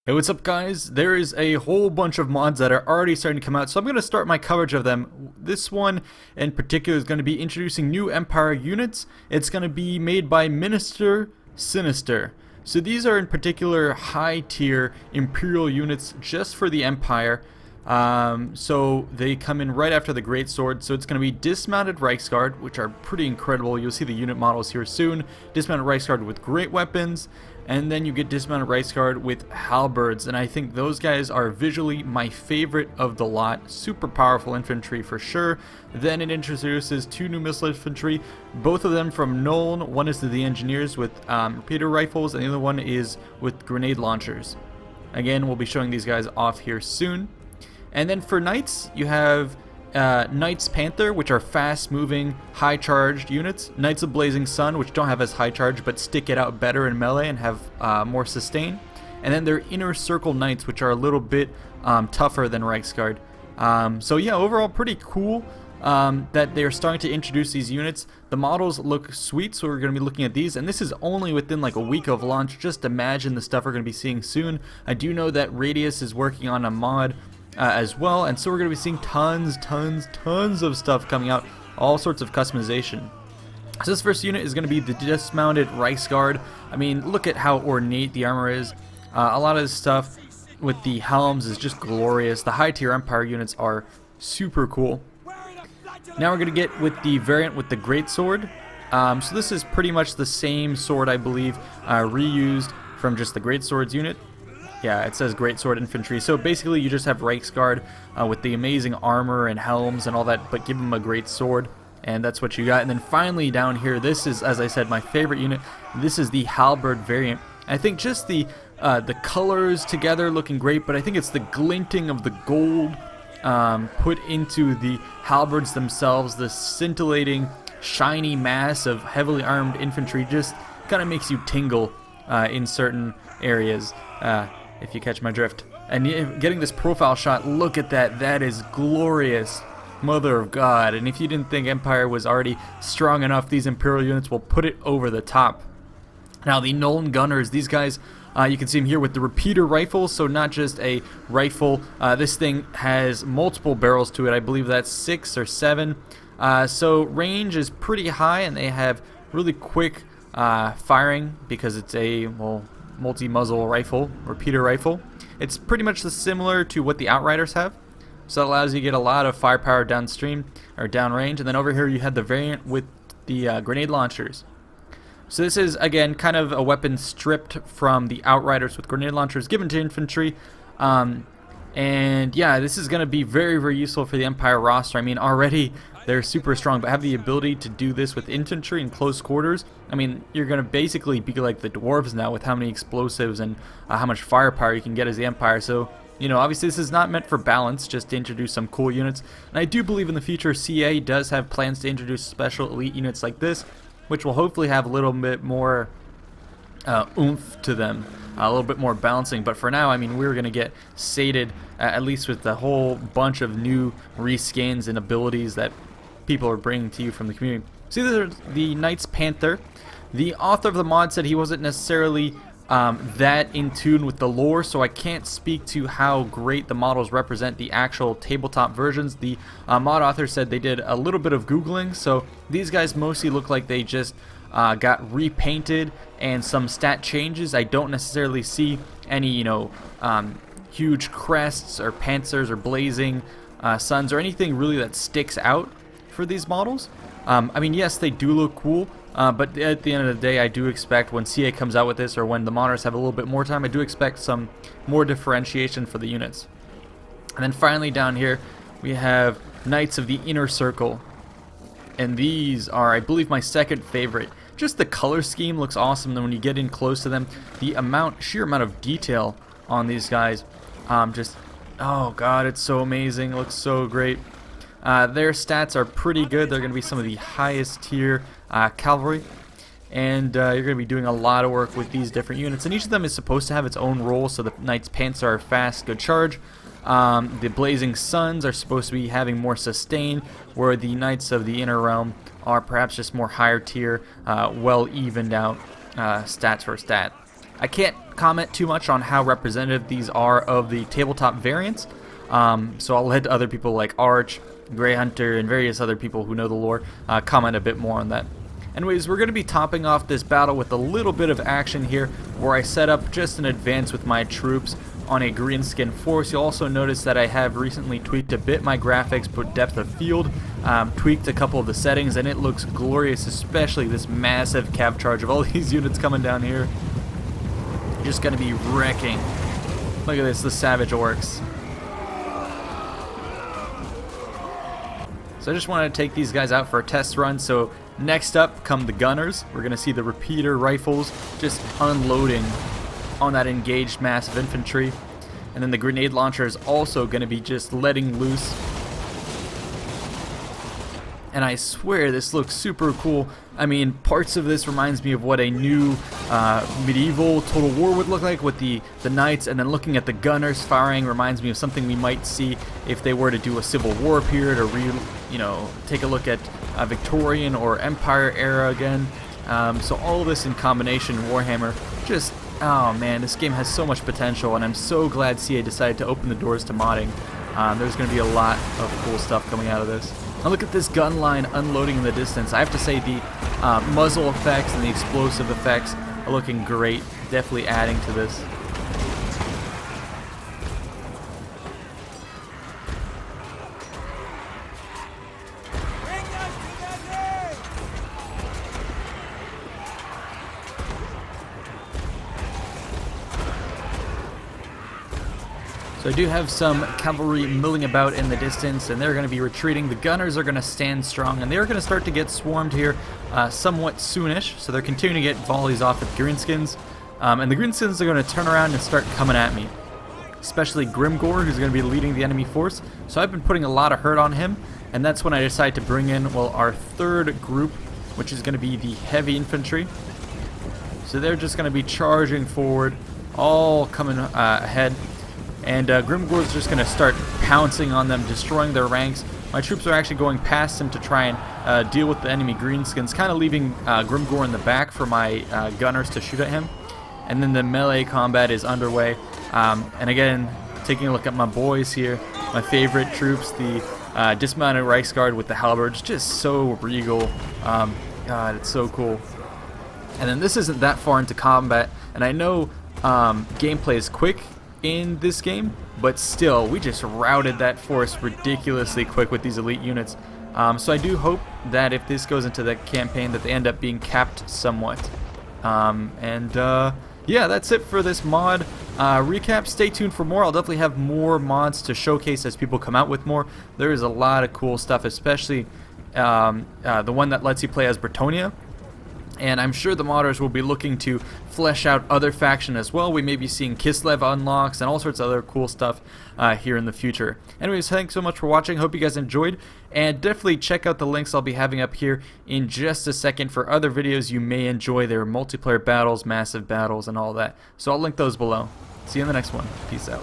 Hey, what's up guys? There is a whole bunch of mods that are already starting to come out, so I'm going to start my coverage of them. This one in particular is going to be introducing new Empire units. It's going to be made by Minister Sinister. So these are in particular high tier Imperial units just for the Empire. So they come in right after the Great Sword. So it's going to be Dismounted Reichsguard, which are pretty incredible. You'll see the unit models here soon. Dismounted Reichsguard with great weapons. And then you get Dismounted Reichsguard with Halberds, and I think those guys are visually my favorite of the lot. Super powerful infantry for sure. Then it introduces two new missile infantry, both of them from Nolen. One is the engineers with repeater rifles, and the other one is with grenade launchers. Again, we'll be showing these guys off here soon. And then for Knights, you have Knights Panther, which are fast-moving, high-charged units. Knights of Blazing Sun, which don't have as high charge, but stick it out better in melee and have more sustain. And then their Inner Circle Knights, which are a little bit tougher than Reichsguard. So yeah, overall pretty cool that they're starting to introduce these units. The models look sweet, so we're going to be looking at these. And this is only within like a week of launch. Just imagine the stuff we're going to be seeing soon. I do know that Radius is working on a mod as well, and so we're going to be seeing tons of stuff coming out, all sorts of customization. So this first unit is going to be the Dismounted Reichsguard. I mean, look at how ornate the armor is. A lot of this stuff with the helms is just glorious. The high tier Empire units are super cool. Now we're going to get with the variant with the Great Sword. So this is pretty much the same sword, I believe, reused from just the Great Swords unit. Yeah, it says Great Sword Infantry. So basically you just have Reichsguard with the amazing armor and helms and all that, but give them a great sword, and that's what you got. And then finally down here, this is, as I said, my favorite unit. This is the Halberd variant. I think just the colors together looking great, but I think it's the glinting of the gold put into the halberds themselves, the scintillating, shiny mass of heavily armed infantry just kind of makes you tingle in certain areas. If you catch my drift. And getting this profile shot, look at that, that is glorious. Mother of God. And if you didn't think Empire was already strong enough, these Imperial units will put it over the top. Now the Nolen Gunners, these guys, you can see them here with the repeater rifles, so not just a rifle. This thing has multiple barrels to it, I believe that's 6 or 7. So range is pretty high, and they have really quick firing because it's a, well, multi-muzzle rifle, repeater rifle. It's pretty much similar to what the Outriders have, so that allows you to get a lot of firepower downstream or downrange. And then over here you have the variant with the grenade launchers. So this is again kind of a weapon stripped from the Outriders with grenade launchers given to infantry. And yeah, this is going to be very useful for the Empire roster. I mean, already they're super strong, but have the ability to do this with infantry in close quarters. I mean, you're going to basically be like the dwarves now with how many explosives and how much firepower you can get as the Empire. So, you know, obviously this is not meant for balance, just to introduce some cool units. And I do believe in the future CA does have plans to introduce special elite units like this, which will hopefully have a little bit more oomph to them, a little bit more balancing. But for now, I mean, we're going to get sated, at least with the whole bunch of new reskins and abilities that people are bringing to you from the community. See, there's the Knights Panther. The author of the mod said he wasn't necessarily that in tune with the lore, so I can't speak to how great the models represent the actual tabletop versions. The mod author said they did a little bit of Googling, so these guys mostly look like they just got repainted and some stat changes. I don't necessarily see any, you know, huge crests or panzers or blazing suns or anything really that sticks out for these models. I mean, yes, they do look cool, but at the end of the day, I do expect when CA comes out with this, or when the modders have a little bit more time, I do expect some more differentiation for the units. And then finally down here, we have Knights of the Inner Circle. And these are, I believe, my second favorite. Just the color scheme looks awesome. Then when you get in close to them, the sheer amount of detail on these guys, just, oh god, it's so amazing. It looks so great. Their stats are pretty good. They're going to be some of the highest tier Cavalry, and you're going to be doing a lot of work with these different units, and each of them is supposed to have its own role. So the Knights Panther are fast, good charge. The Blazing Suns are supposed to be having more sustain, where the Knights of the Inner Realm are perhaps just more higher tier, well evened out stats for stat. I can't comment too much on how representative these are of the tabletop variants, so I'll let other people like Arch, Grey Hunter, and various other people who know the lore comment a bit more on that. Anyways, we're going to be topping off this battle with a little bit of action here, where I set up just in advance with my troops on a greenskin force. You'll also notice that I have recently tweaked a bit my graphics, put depth of field, tweaked a couple of the settings, and it looks glorious, especially this massive cav charge of all these units coming down here. Just going to be wrecking. Look at this, the savage orcs. So I just wanted to take these guys out for a test run. So next up come the gunners. We're going to see the repeater rifles just unloading on that engaged mass of infantry. And then the grenade launcher is also going to be just letting loose. And I swear this looks super cool. I mean, parts of this reminds me of what a new medieval Total War would look like with the knights, and then looking at the gunners firing reminds me of something we might see if they were to do a Civil War period, or take a look at Victorian or Empire era again. So all of this in combination, Warhammer, just, oh man, this game has so much potential, and I'm so glad CA decided to open the doors to modding. There's going to be a lot of cool stuff coming out of this. Now look at this gun line unloading in the distance. I have to say the muzzle effects and the explosive effects are looking great. Definitely adding to this. So I do have some cavalry milling about in the distance, and they're going to be retreating. The gunners are going to stand strong, and they're going to start to get swarmed here somewhat soonish. So they're continuing to get volleys off at greenskins, and the greenskins are going to turn around and start coming at me. Especially Grimgore, who's going to be leading the enemy force. So I've been putting a lot of hurt on him, and that's when I decided to bring in, well, our third group, which is going to be the heavy infantry. So they're just going to be charging forward, all coming ahead. And Grimgore's just going to start pouncing on them, destroying their ranks. My troops are actually going past him to try and deal with the enemy greenskins, kind of leaving Grimgore in the back for my gunners to shoot at him. And then the melee combat is underway. And again, taking a look at my boys here, my favorite troops, the Dismounted Reichsguard with the Halberds, just so regal. God, it's so cool. And then this isn't that far into combat, and I know gameplay is quick in this game, but still, we just routed that force ridiculously quick with these elite units. So I do hope that if this goes into the campaign that they end up being capped somewhat. Yeah, that's it for this mod recap. Stay tuned for more. I'll definitely have more mods to showcase as people come out with more. There is a lot of cool stuff, especially the one that lets you play as Bretonia. And I'm sure the modders will be looking to flesh out other faction as well. We may be seeing Kislev unlocks and all sorts of other cool stuff here in the future. Anyways, thanks so much for watching. Hope you guys enjoyed. And definitely check out the links I'll be having up here in just a second for other videos you may enjoy. There are multiplayer battles, massive battles, and all that. So I'll link those below. See you in the next one. Peace out.